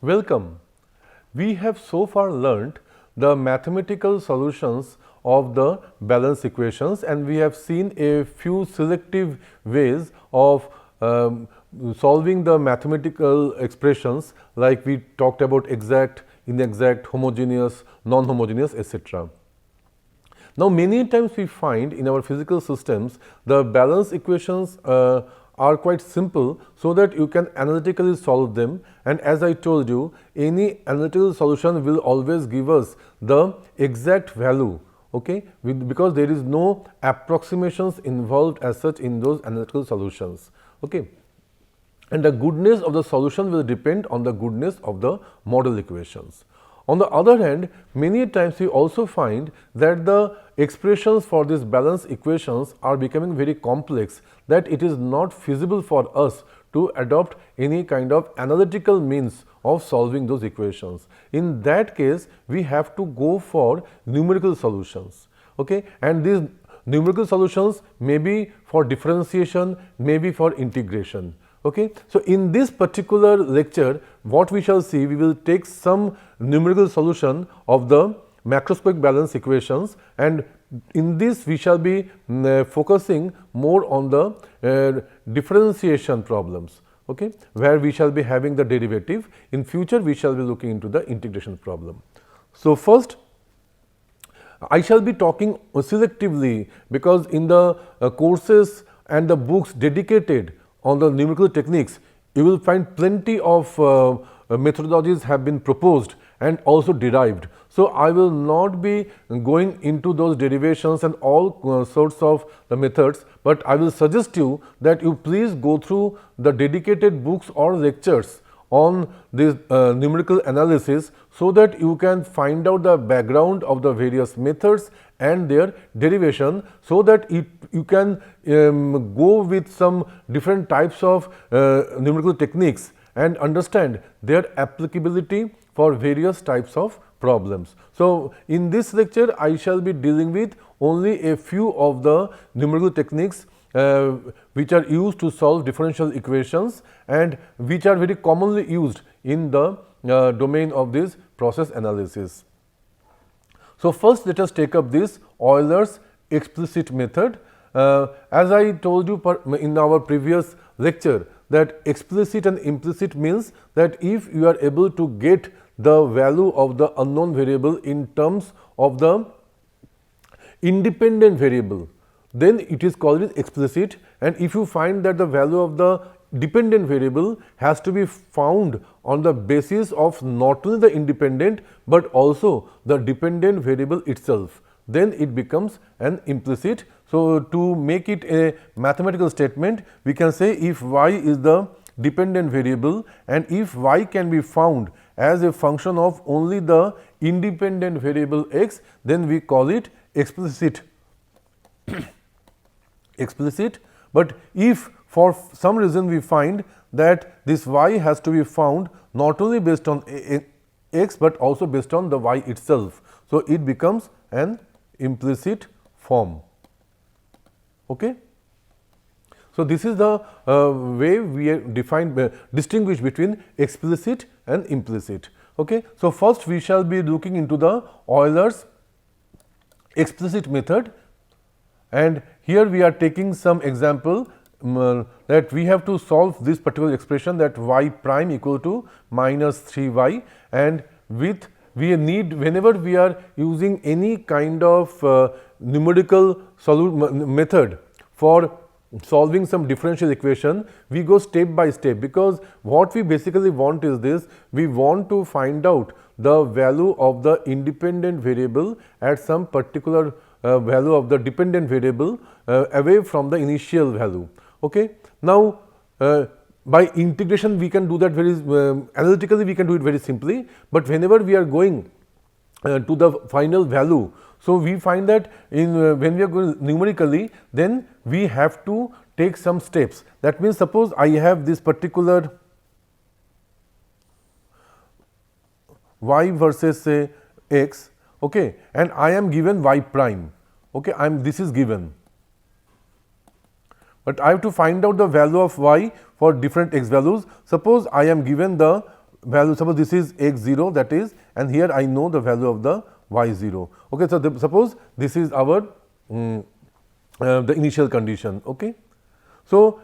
Welcome. We have so far learnt the mathematical solutions of the balance equations, and we have seen a few selective ways of solving the mathematical expressions, like we talked about exact, inexact, homogeneous, non-homogeneous, etc. Now, many times we find in our physical systems the balance equations are quite simple, so that you can analytically solve them, and as I told you, any analytical solution will always give us the exact value, okay, because there is no approximations involved as such in those analytical solutions. Okay. And the goodness of the solution will depend on the goodness of the model equations. On the other hand, many times we also find that the expressions for these balance equations are becoming very complex, that it is not feasible for us to adopt any kind of analytical means of solving those equations. In that case, we have to go for numerical solutions. Okay? And these numerical solutions may be for differentiation, may be for integration. Okay. So, in this particular lecture, what we shall see, we will take some numerical solution of the macroscopic balance equations, and in this we shall be focusing more on the differentiation problems, okay, where we shall be having the derivative. In future, we shall be looking into the integration problem. So, first I shall be talking selectively, because in the courses and the books dedicated on the numerical techniques, you will find plenty of methodologies have been proposed and also derived. So, I will not be going into those derivations and all sorts of the methods, but I will suggest you that you please go through the dedicated books or lectures on this numerical analysis, so that you can find out the background of the various methods and their derivation, so that you can go with some different types of numerical techniques and understand their applicability for various types of problems. So, in this lecture I shall be dealing with only a few of the numerical techniques which are used to solve differential equations and which are very commonly used in the domain of this process analysis. So, first let us take up this Euler's explicit method. As I told you in our previous lecture, that explicit and implicit means that if you are able to get the value of the unknown variable in terms of the independent variable, then it is called as explicit, and if you find that the value of the dependent variable has to be found on the basis of not only the independent, but also the dependent variable itself, then it becomes an implicit. So, to make it a mathematical statement, we can say if y is the dependent variable and if y can be found as a function of only the independent variable x, then we call it explicit. Explicit. But if for some reason we find that this y has to be found not only based on x, but also based on the y itself, so it becomes an implicit form. Okay. So, this is the way we distinguish between explicit and implicit. Okay. So, first we shall be looking into the Euler's explicit method, and here we are taking some example that we have to solve this particular expression, that y prime equal to minus 3y, and with we need, whenever we are using any kind of numerical method for solving some differential equation, we go step by step, because what we basically want is this: we want to find out the value of the independent variable at some particular value of the dependent variable away from the initial value. Okay. Now, by integration we can do that very analytically, we can do it very simply, but whenever we are going to the final value, so we find that in when we are going numerically, then we have to take some steps. That means, suppose I have this particular y versus say x, okay, and I am given y prime, okay, this is given, but I have to find out the value of y for different x values. Suppose I am given the value, suppose this is x0, that is, and here I know the value of the y0. Okay, so suppose this is our the initial condition. Okay, so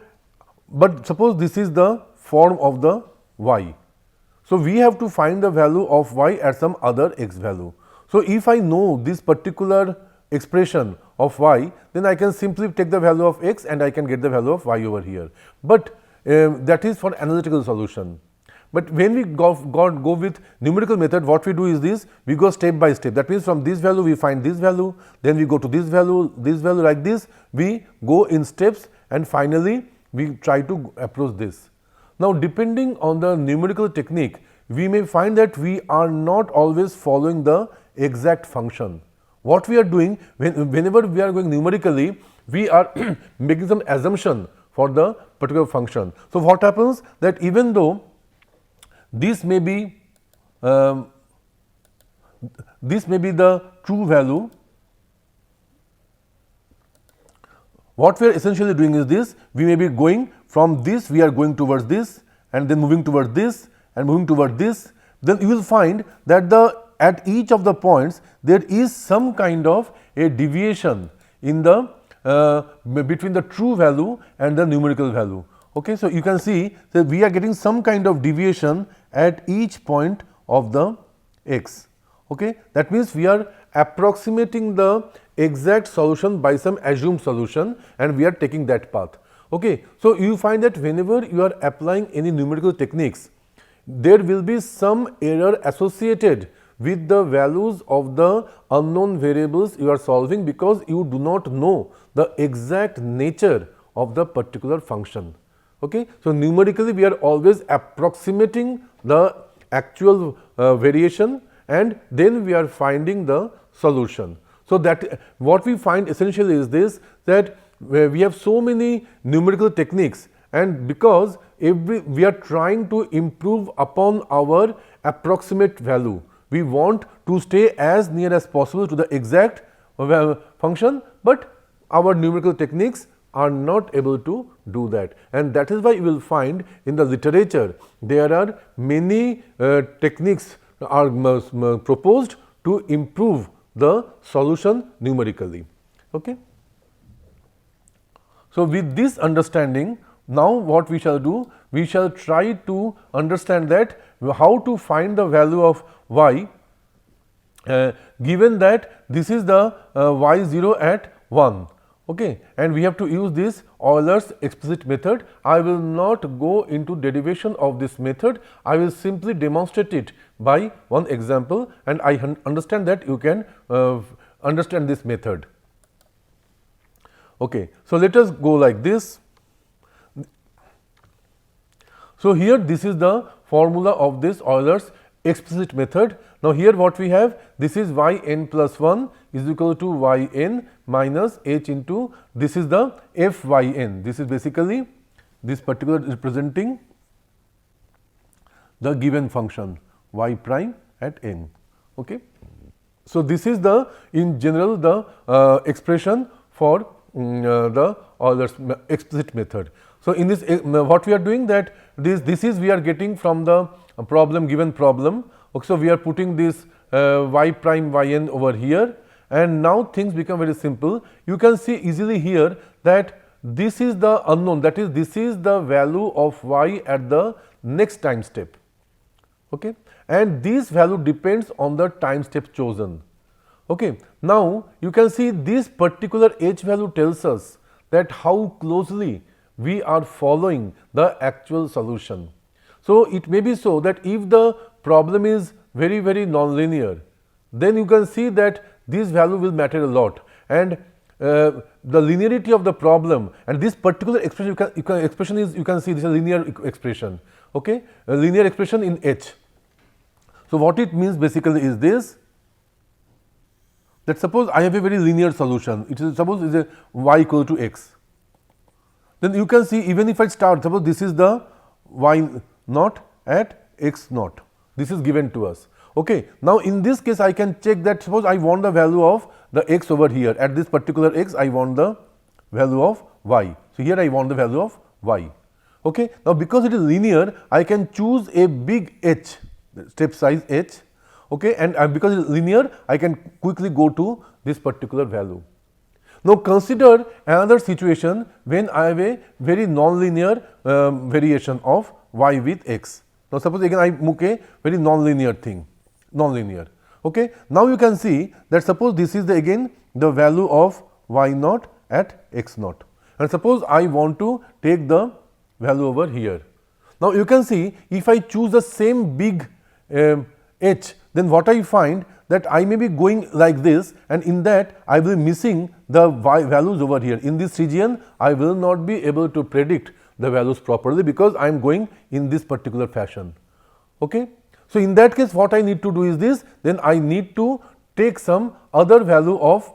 but suppose this is the form of the y. So we have to find the value of y at some other x value. So if I know this particular expression of y, then I can simply take the value of x and I can get the value of y over here. But that is for analytical solution. But when we go with numerical method, what we do is this: we go step by step. That means from this value we find this value, then we go to this value, like this. We go in steps and finally we try to approach this. Now, depending on the numerical technique, we may find that we are not always following the exact function. What we are doing whenever we are going numerically, we are making some assumption for the particular function. So, what happens that even though this may be the true value, what we are essentially doing is this: we may be going from this, we are going towards this, and then moving towards this and moving towards this. Then you will find that at each of the points there is some kind of a deviation in the between the true value and the numerical value. Okay, so you can see that we are getting some kind of deviation at each point of the x. Okay, that means we are approximating the exact solution by some assumed solution, and we are taking that path. Okay, so you find that whenever you are applying any numerical techniques, there will be some error associated with the values of the unknown variables you are solving, because you do not know the exact nature of the particular function. Okay, so numerically we are always approximating the actual variation, and then we are finding the solution. So that what we find essentially is this, that we have so many numerical techniques, and because we are trying to improve upon our approximate value, we want to stay as near as possible to the exact function, but our numerical techniques are not able to do that. And that is why you will find in the literature there are many techniques are proposed to improve the solution numerically. Okay. So, with this understanding, now what we shall do? We shall try to understand that how to find the value of y given that this is the y0 at 1. Okay, and we have to use this Euler's explicit method. I will not go into derivation of this method. I will simply demonstrate it by one example, and I understand that you can understand this method. Okay, so let us go like this. So here this is the formula of this Euler's explicit method. Now here what we have, this is y n plus 1 is equal to y n minus h into, this is the f y n. This is basically this particular representing the given function y prime at n. Okay. So this is the in general the expression for the Euler's explicit method. So in this what we are doing, that this is we are getting from the problem, given problem. Okay, so we are putting this y prime y n over here, and now things become very simple. You can see easily here that this is the unknown, that is this is the value of y at the next time step. Okay, and this value depends on the time step chosen. Okay, now you can see this particular h value tells us that how closely we are following the actual solution. So it may be so that if the problem is very nonlinear, then you can see that this value will matter a lot, and the linearity of the problem, and this particular expression you can see this is a linear expression. Okay, a linear expression in h. So what it means basically is this, that suppose I have a very linear solution, it is suppose is a y equal to x, then you can see even if I start, suppose this is the y naught at x naught, this is given to us. Okay. Now in this case I can check that suppose I want the value of the x over here, at this particular x I want the value of y. So here I want the value of y. Okay. Now, because it is linear, I can choose a big h, step size h, okay, and because it is linear, I can quickly go to this particular value. Now, consider another situation when I have a very non-linear variation of y with x. Now, suppose again I make a very non-linear thing, non-linear. Okay. Now, you can see that suppose this is again the value of y naught at x naught, and suppose I want to take the value over here. Now, you can see if I choose the same big h, then what I find that I may be going like this, and in that I will be missing the y values over here. In this region, I will not be able to predict the values properly, because I am going in this particular fashion. Okay. So, in that case what I need to do is this, then I need to take some other value of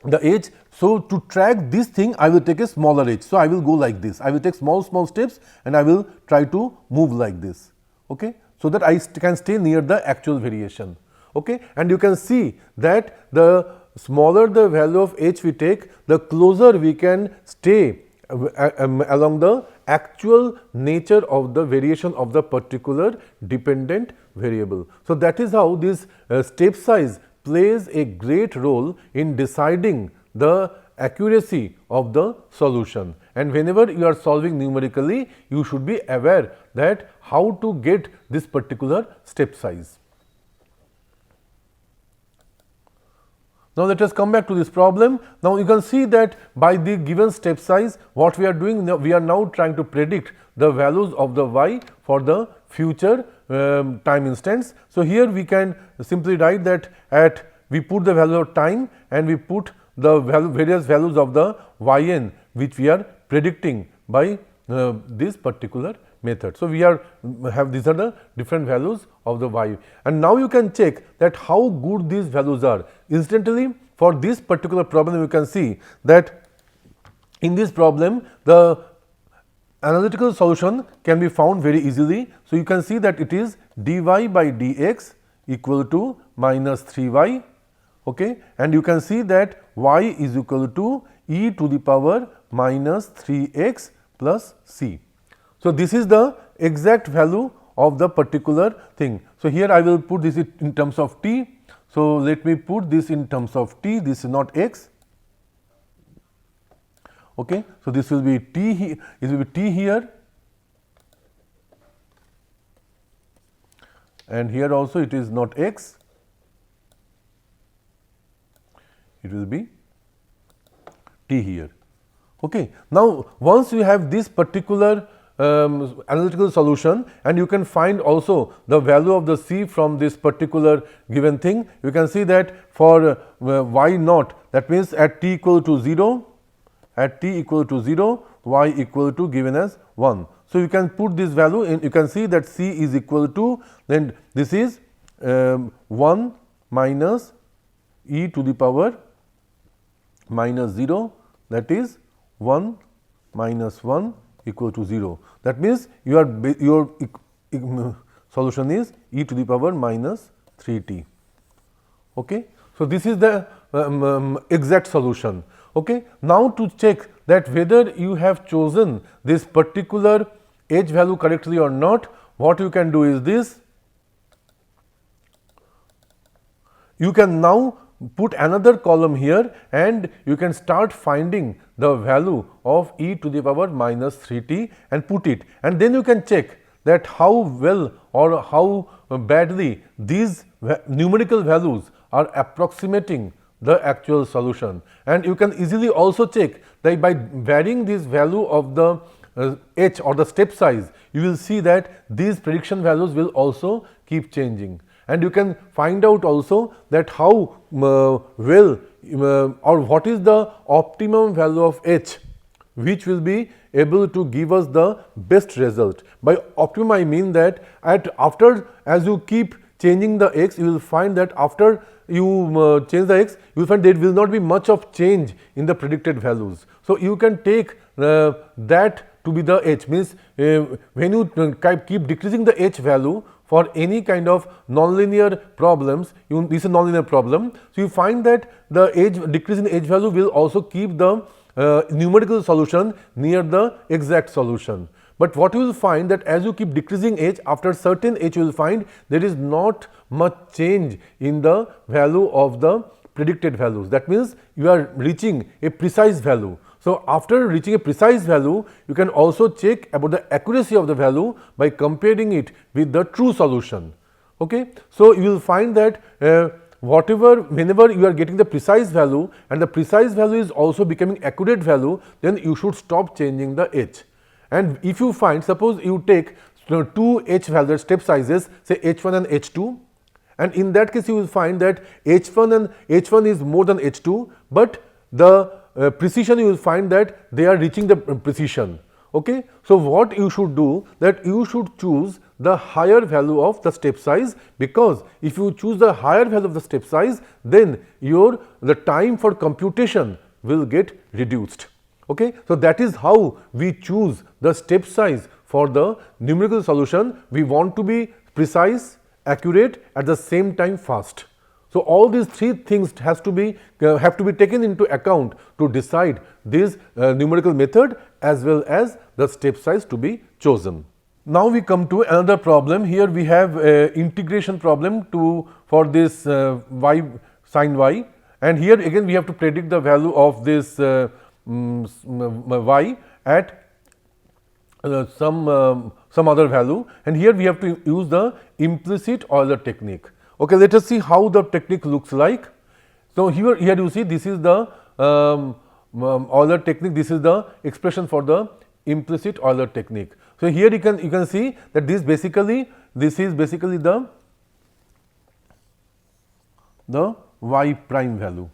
the h. So, to track this thing I will take a smaller h. So, I will go like this, I will take small steps and I will try to move like this, okay, so that I can stay near the actual variation. Okay. And you can see that the smaller the value of h we take, the closer we can stay along the actual nature of the variation of the particular dependent variable. So, that is how this step size plays a great role in deciding the accuracy of the solution, and whenever you are solving numerically, you should be aware that how to get this particular step size. Now, let us come back to this problem. Now, you can see that by the given step size, what we are doing, we are now trying to predict the values of the y for the future time instance. So, here we can simply write that we put the value of time and we put the various values of the yn which we are predicting by this particular method. So, we have these are the different values of the y, and now you can check that how good these values are. Instantly, for this particular problem, you can see that in this problem the analytical solution can be found very easily. So, you can see that it is dy by dx equal to minus 3y, okay, and you can see that y is equal to e to the power minus 3x plus c. So, this is the exact value of the particular thing. So, here I will put this in terms of t. So, let me put this in terms of t, this is not x. Okay. So, this will be t, it will be t here, and here also it is not x, it will be t here. Okay. Now, once you have this particular analytical solution, and you can find also the value of the c from this particular given thing, you can see that for y naught, that means at t equal to 0, at t equal to 0, y equal to given as 1. So, you can put this value in, you can see that c is equal to, then this is 1 minus e to the power minus 0, that is 1 minus 1 equal to 0. That means, your solution is e to the power minus 3t. Okay. So, this is the exact solution. Okay. Now, to check that whether you have chosen this particular h value correctly or not, what you can do is this. You can now put another column here and you can start finding the value of e to the power minus 3t and put it, and then you can check that how well or how badly these numerical values are approximating the actual solution. And you can easily also check that by varying this value of the h or the step size, you will see that these prediction values will also keep changing. And you can find out also that how well or what is the optimum value of h which will be able to give us the best result. By optimum, I mean that after as you keep changing the x, you will find that after you change the x, you will find there will not be much of change in the predicted values. So, you can take that to be the h, means when you keep decreasing the h value for any kind of nonlinear problems, this is a nonlinear problem. So, you find that the decrease in h value will also keep the numerical solution near the exact solution. But what you will find that as you keep decreasing h, after certain h you will find there is not much change in the value of the predicted values. That means you are reaching a precise value. So, after reaching a precise value, you can also check about the accuracy of the value by comparing it with the true solution. Okay? So, you will find that whenever you are getting the precise value and the precise value is also becoming accurate value, then you should stop changing the h. And if you find, suppose you take two h value step sizes, say h1 and h2, and in that case you will find that h1 is more than h2, but the precision you will find that they are reaching the precision. Okay? So, what you should do, that you should choose the higher value of the step size, because if you choose the higher value of the step size, then the time for computation will get reduced. Okay? So, that is how we choose the step size for the numerical solution. We want to be precise, accurate, at the same time fast. So, all these three things have to be taken into account to decide this numerical method as well as the step size to be chosen. Now, we come to another problem. Here we have integration problem for this y sin y, and here again we have to predict the value of this y at some other value, and here we have to use the implicit Euler technique. Okay, let us see how the technique looks like. So, here you see this is the Euler technique, this is the expression for the implicit Euler technique. So, here you can see that this is basically the y prime value,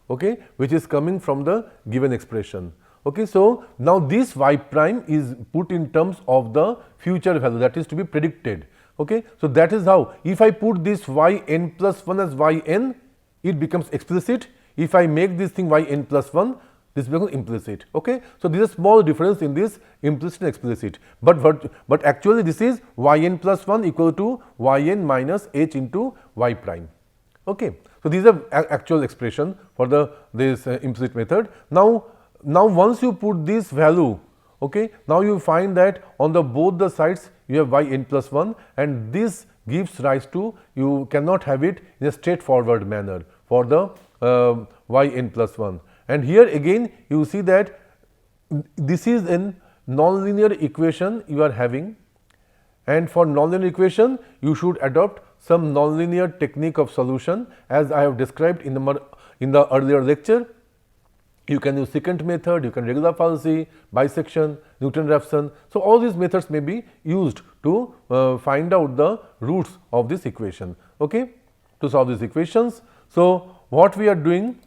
okay, which is coming from the given expression. Okay, so, now this y prime is put in terms of the future value that is to be predicted. Okay. So, that is how, if I put this y n plus 1 as y n, it becomes explicit. If I make this thing y n plus 1, this becomes implicit. Okay. So, there is a small difference in this implicit and explicit, but actually this is y n plus 1 equal to y n minus h into y prime. Okay. So, these are actual expression for this implicit method. Now once you put this value, okay, now you find that on both the sides you have y n plus 1, and this gives rise to, you cannot have it in a straightforward manner for the y n plus 1. And here again you see that this is a nonlinear equation you are having, and for nonlinear equation you should adopt some nonlinear technique of solution, as I have described in the earlier lecture. You can use secant method, you can regular fallacy, bisection, Newton-Raphson. So, all these methods may be used to find out the roots of this equation, okay, to solve these equations. So, what we are doing,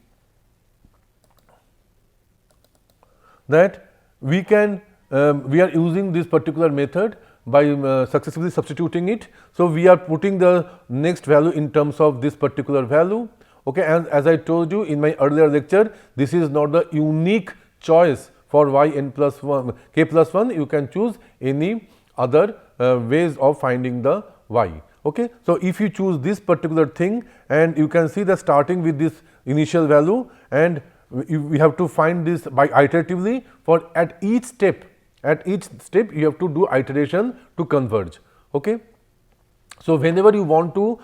that we are using this particular method by successfully substituting it. So, we are putting the next value in terms of this particular value. Okay, and as I told you in my earlier lecture, this is not the unique choice for y n plus 1 k plus 1, you can choose any other ways of finding the y. Okay. So, if you choose this particular thing, and you can see that starting with this initial value, and we have to find this by iteratively, for at each step you have to do iteration to converge. Okay. So, whenever you want to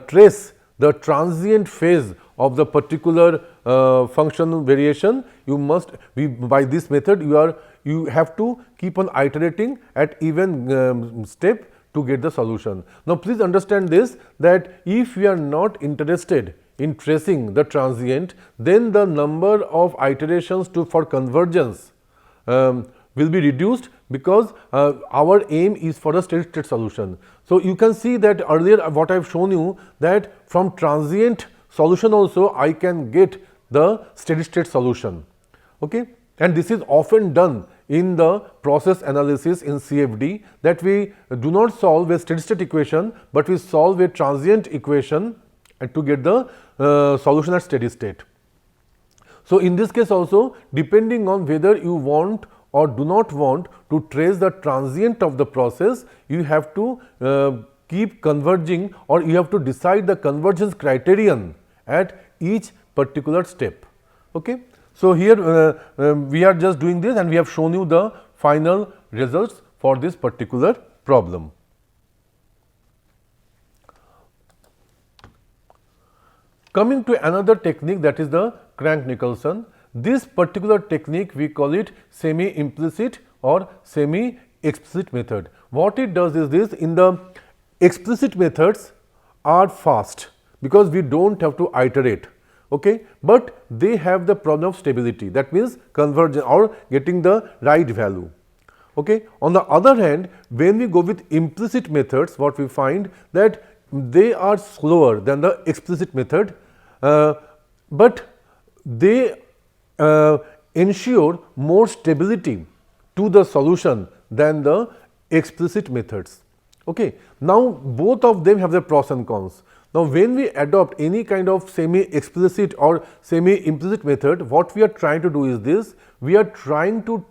trace the transient phase of the particular function variation, you must by this method you have to keep on iterating at even step to get the solution. Now, please understand this, that if we are not interested in tracing the transient, then the number of iterations for convergence will be reduced, because our aim is for a steady state solution. So, you can see that earlier what I have shown you, that from transient solution also I can get the steady state solution. Okay. And this is often done in the process analysis in CFD, that we do not solve a steady state equation, but we solve a transient equation to get the solution at steady state. So, in this case also, depending on whether you want or do not want to trace the transient of the process, you have to keep converging, or you have to decide the convergence criterion at each particular step. Okay. So, here we are just doing this, and we have shown you the final results for this particular problem. Coming to another technique, that is the Crank-Nicholson. This particular technique we call it semi-implicit or semi-explicit method. What it does is this: in the explicit methods are fast because we don't have to iterate, okay, but they have the problem of stability, that means convergence or getting the right value. Okay. On the other hand, when we go with implicit methods, what we find that they are slower than the explicit method, but they ensure more stability to the solution than the explicit methods. Okay. Now, both of them have their pros and cons. Now, when we adopt any kind of semi-explicit or semi-implicit method, what we are trying to do is this: we are trying to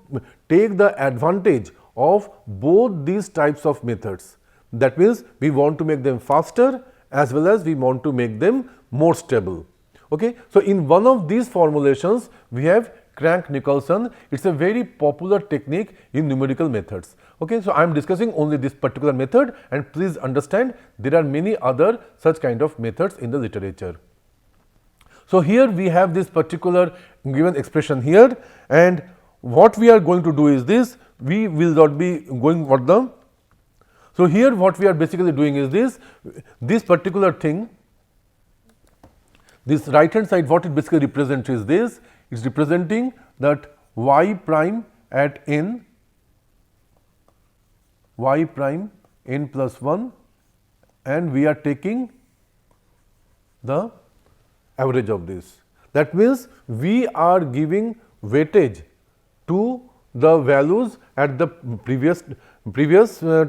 take the advantage of both these types of methods. That means, we want to make them faster as well as we want to make them more stable. Okay. So, in one of these formulations, we have Crank-Nicholson. It is a very popular technique in numerical methods. Okay. So, I am discussing only this particular method, and please understand there are many other such kind of methods in the literature. So, here we have this particular given expression here, and what we are going to do is this: we will not be going for the. So, here what we are basically doing is this particular thing, this right hand side, what it basically represents is this: it is representing that y prime at n, y prime n plus 1, and we are taking the average of this. That means, we are giving weightage to the values at the previous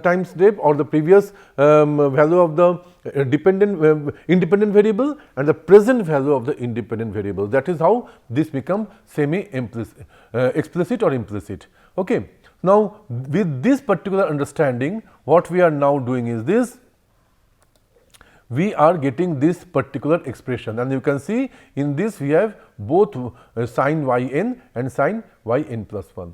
time step or the previous value of the independent variable and the present value of the independent variable. That is how this becomes semi-implicit, explicit or implicit. Okay. Now, with this particular understanding, what we are now doing is this: we are getting this particular expression, and you can see in this we have both sin y n and sin y n plus 1.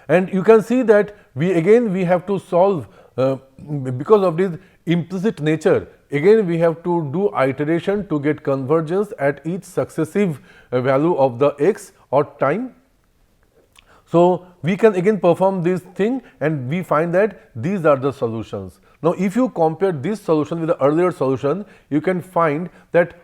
And you can see that we have to solve because of this implicit nature. Again, we have to do iteration to get convergence at each successive value of the x or time. So, we can again perform this thing, and we find that these are the solutions. Now, if you compare this solution with the earlier solution, you can find that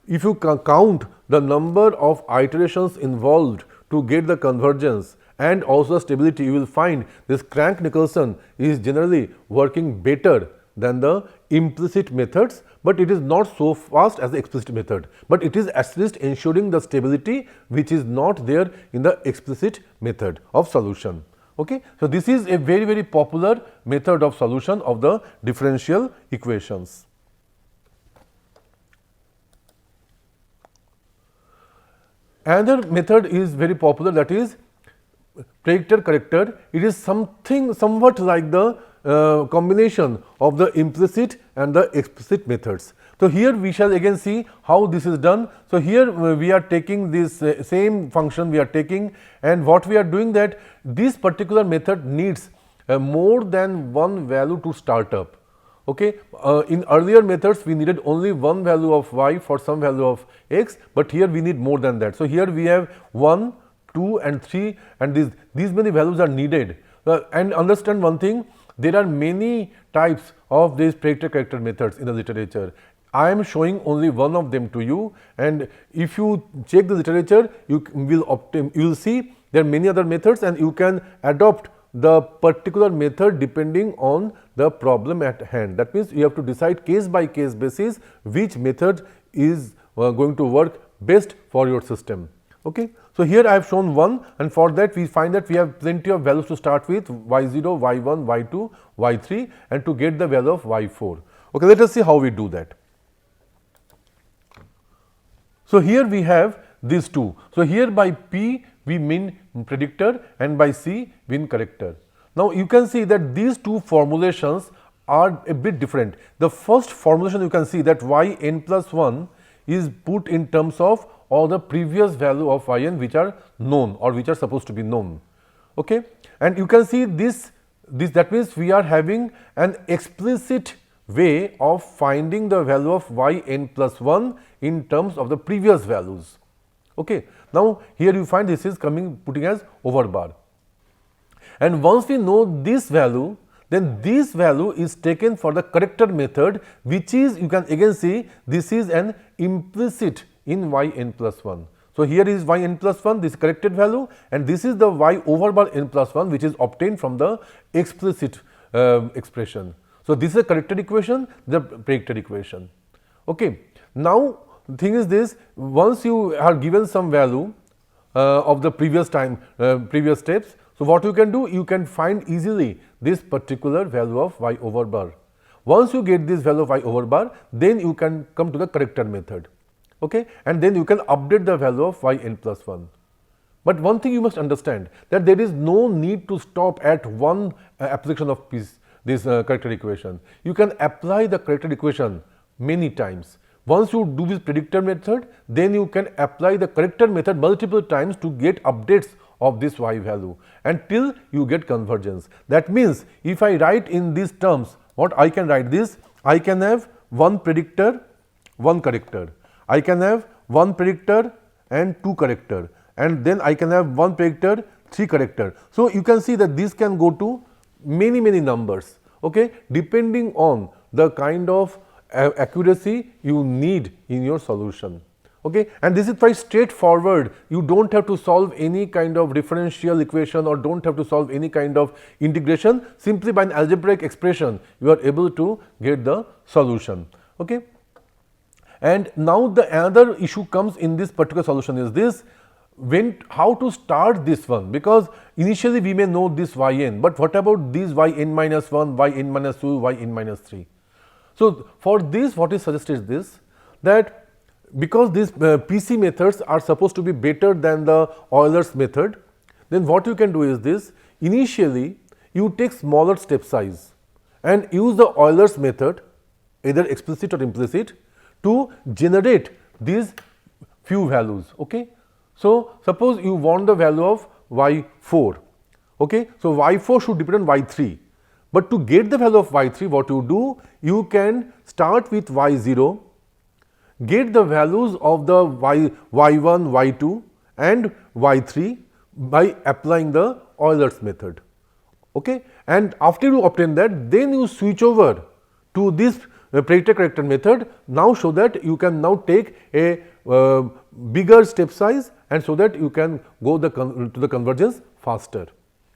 if you count the number of iterations involved to get the convergence and also stability, you will find this Crank-Nicholson is generally working better than the implicit methods, but it is not so fast as the explicit method, but it is at least ensuring the stability which is not there in the explicit method of solution. Okay. So, this is a very, very popular method of solution of the differential equations. Another method is very popular, that is predictor-corrector. It is somewhat like the combination of the implicit and the explicit methods. So, here we shall again see how this is done. So, here we are taking this same function we are taking, and what we are doing that this particular method needs more than one value to start up. Okay. In earlier methods we needed only one value of y for some value of x, but here we need more than that. So, here we have 1, 2 and 3, and these many values are needed. And understand one thing, there are many types of these predictor-corrector methods in the literature. I am showing only one of them to you, and if you check the literature, you will see there are many other methods, and you can adopt the particular method depending on the problem at hand. That means, you have to decide case by case basis which method is going to work best for your system. Okay. So, here I have shown one, and for that we find that we have plenty of values to start with y0, y1, y2, y3, and to get the value of y4. Okay, let us see how we do that. So, here we have these two. So, here by P we mean predictor and by C we mean corrector. Now, you can see that these two formulations are a bit different. The first formulation you can see that y n plus 1 is put in terms of all the previous value of y n which are known or which are supposed to be known. Okay. And you can see this that means we are having an explicit way of finding the value of y n plus 1 in terms of the previous values. Okay. Now, here you find this is putting as overbar. And once we know this value, then this value is taken for the corrector method, which is, you can again see, this is an implicit in y n plus 1. So, here is y n plus 1, this corrected value, and this is the y over bar n plus 1, which is obtained from the explicit expression. So, this is a corrected equation, the predicted equation. Okay. Now, the thing is this, once you are given some value of the previous steps, so what you can do, you can find easily this particular value of y over bar. Once you get this value of y over bar, then you can come to the corrector method. Okay, and then you can update the value of y n plus 1. But one thing you must understand, that there is no need to stop at one application of this corrector equation. You can apply the corrector equation many times. Once you do this predictor method, then you can apply the corrector method multiple times to get updates of this y value until you get convergence. That means, if I write in these terms, what I can write this, I can have one predictor, one corrector. I can have one predictor and two corrector, and then I can have one predictor, three corrector. So, you can see that this can go to many numbers, okay, depending on the kind of accuracy you need in your solution. Okay, and this is quite straightforward. You don't have to solve any kind of differential equation or don't have to solve any kind of integration. Simply by an algebraic expression, you are able to get the solution. Okay. And now the another issue comes in this particular solution is this, how to start this one, because initially we may know this y n, but what about these y n minus 1, y n minus 2, y n minus 3. So, for this what is suggested is this, that because these PC methods are supposed to be better than the Euler's method, then what you can do is this, initially you take smaller step size and use the Euler's method, either explicit or implicit, to generate these few values. Okay. So, suppose you want the value of y 4. Okay. So, y 4 should depend on y 3, but to get the value of y 3, what you do, you can start with y 0, get the values of the y 1, y 2 and y 3 by applying the Euler's method. Okay. And after you obtain that, then you switch over to this predictor corrector method, now so that you can now take a bigger step size, and so that you can go to the convergence faster.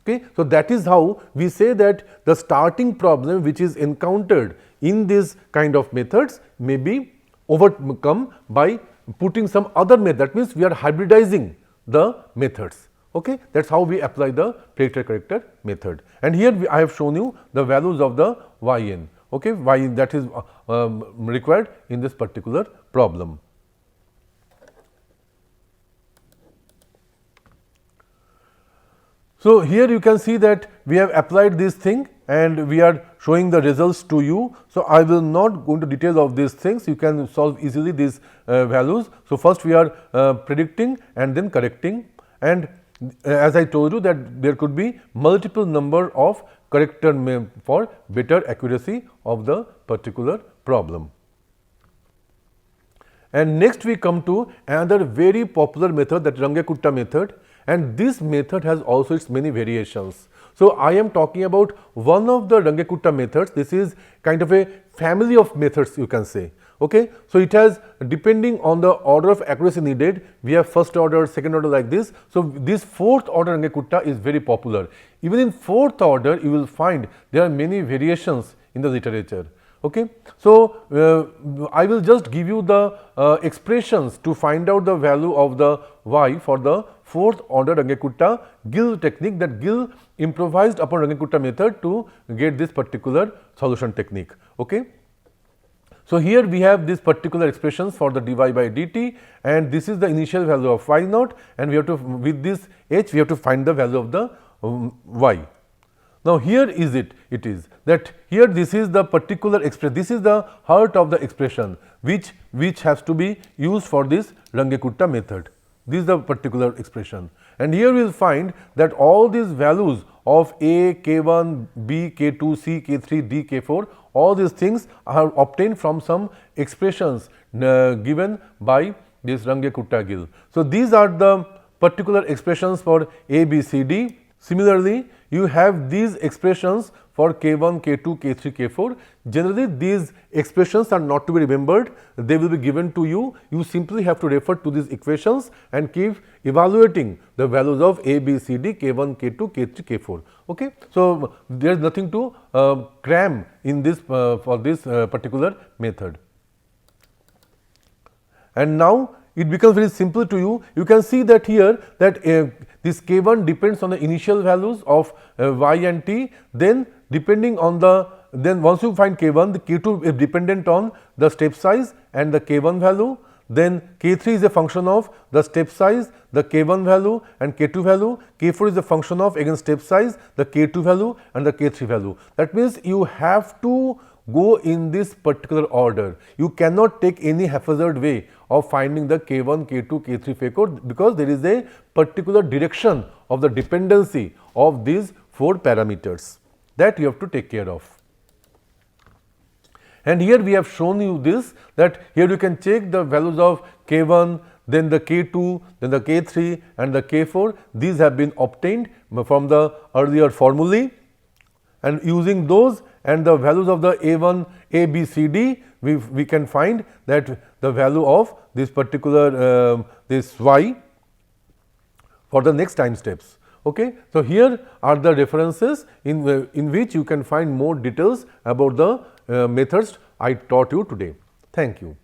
Okay. So, that is how we say that the starting problem which is encountered in this kind of methods may be overcome by putting some other method. That means, we are hybridizing the methods. Okay. That is how we apply the predictor corrector method. And here I have shown you the values of the y n. Okay, y that is required in this particular problem. So, here you can see that we have applied this thing and we are showing the results to you. So, I will not go into details of these things, you can solve easily these values. So, first we are predicting and then correcting, and as I told you that there could be multiple number of corrector for better accuracy of the particular problem. And next we come to another very popular method, that Runge-Kutta method, and this method has also its many variations. So, I am talking about one of the Runge-Kutta methods. This is kind of a family of methods, you can say. Okay. So, it has, depending on the order of accuracy needed, we have first order, second order, like this. So, this fourth order Runge-Kutta is very popular. Even in fourth order, you will find there are many variations in the literature. Okay. So, I will just give you the expressions to find out the value of the y for the fourth order Runge-Kutta Gill technique, that Gill improvised upon Runge-Kutta method to get this particular solution technique. Okay. So, here we have this particular expressions for the dy by dt, and this is the initial value of y naught, and we have to, with this h, we have to find the value of the y. Now, here is it is that here this is the particular expression, this is the heart of the expression which has to be used for this Runge-Kutta method. This is the particular expression, and here we will find that all these values of A, K1, B, K2, C, K3, D, K4, all these things are obtained from some expressions given by this Runge-Kutta-Gill. So, these are the particular expressions for A, B, C, D. Similarly, you have these expressions for K1, K2, K3, K4. Generally, these expressions are not to be remembered, they will be given to you. You simply have to refer to these equations and keep evaluating the values of A, B, C, D, K1, K2, K3, K4. Okay? So, there is nothing to cram in this for this particular method. And now, it becomes very simple to you. You can see that here that this K1 depends on the initial values of y and t, then depending on the, then once you find K1, the K2 is dependent on the step size and the K1 value, then K3 is a function of the step size, the K1 value and K2 value, K4 is a function of again step size, the K2 value and the K3 value. That means you have to go in this particular order. You cannot take any haphazard way of finding the K1, K2, K3, K4 because there is a particular direction of the dependency of these 4 parameters that you have to take care of. And here we have shown you this, that here you can check the values of K1, then the K2, then the K3 and the K4. These have been obtained from the earlier formulae, and using those and the values of the A1, A, B, C, D, we can find that the value of this particular this y for the next time steps. Okay. So, here are the references in which you can find more details about the methods I taught you today. Thank you.